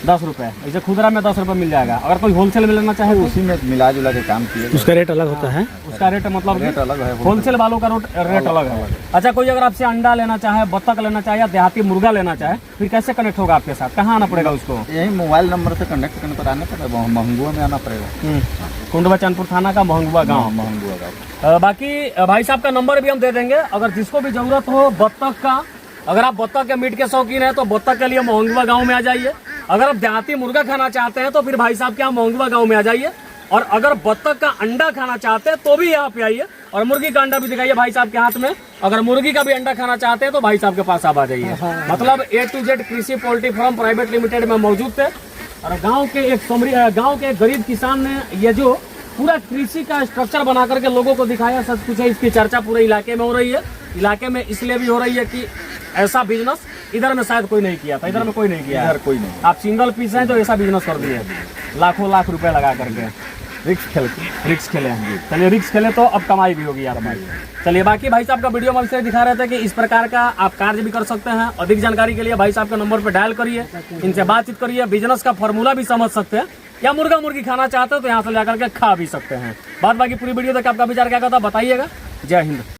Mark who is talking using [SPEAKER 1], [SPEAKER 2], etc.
[SPEAKER 1] 10 रुपये, इसे खुदरा में 10 रुपये मिल जाएगा। अगर कोई होलसेल में लेना चाहे तो
[SPEAKER 2] उसी में मिला जुला के काम किए
[SPEAKER 3] उसका रेट अलग होता है।
[SPEAKER 1] उसका रेट मतलब
[SPEAKER 2] रेट अलग है।
[SPEAKER 1] होलसेल वालों का रेट अलग है। अच्छा, कोई अगर आपसे अंडा लेना चाहे, बत्तख लेना चाहे या देहाती मुर्गा लेना चाहे, फिर कैसे कनेक्ट होगा आपके साथ? कहाँ आना पड़ेगा उसको?
[SPEAKER 2] यही मोबाइल नंबर से कनेक्ट करने पर आना पड़ेगा, महंगुआ में आना पड़ेगा।
[SPEAKER 1] कुंडवा चैनपुर थाना का महंगुआ गाँव।
[SPEAKER 2] महंगुआ गाँव।
[SPEAKER 1] बाकी भाई साहब का नंबर भी हम दे देंगे, अगर जिसको भी जरूरत हो बत्तख का। अगर आप बत्तख के मीट के शौकीन है तो बत्तख के लिए महंगुआ गांव में आ जाइए। अगर आप देहाती मुर्गा खाना चाहते हैं तो फिर भाई साहब के यहाँ महंगुआ गांव में आ जाइए। और अगर बत्तख का अंडा खाना चाहते हैं तो भी यहाँ पे आइए, और मुर्गी का अंडा भी दिखाइए भाई साहब के हाथ में। अगर मुर्गी का भी अंडा खाना चाहते हैं तो भाई साहब के पास आप आ जाइए। मतलब A to Z कृषि पोल्ट्री फार्म प्राइवेट लिमिटेड में मौजूद थे। और गाँव के एक गरीब किसान ने ये जो पूरा कृषि का स्ट्रक्चर बना करके लोगों को दिखाया, सच कुछ है, इसकी चर्चा पूरे इलाके में हो रही है। इलाके में इसलिए भी हो रही है कि ऐसा बिजनेस इधर में शायद कोई नहीं किया था, इधर में कोई नहीं किया है।
[SPEAKER 2] इधर कोई नहीं।
[SPEAKER 1] आप सिंगल पीस हैं तो ऐसा बिजनेस कर दिए, लाखों लाख रुपए लगा करके।
[SPEAKER 2] रिक्स खेले
[SPEAKER 1] हैं। चलिए रिक्स खेले तो अब कमाई भी होगी यार भाई। चलिए बाकी भाई साहब का वीडियो में इसलिए दिखा रहे थे कि इस प्रकार का आप कार्य भी कर सकते हैं। अधिक जानकारी के लिए भाई साहब के नंबर पर डायल करिए, इनसे बातचीत करिए, बिजनेस का फॉर्मूला भी समझ सकते हैं, या मुर्गा मुर्गी खाना चाहते हो तो यहाँ से जाकर के खा भी सकते हैं। बात बाकी पूरी वीडियो तक आपका विचार क्या कहता है बताइएगा। जय हिंद।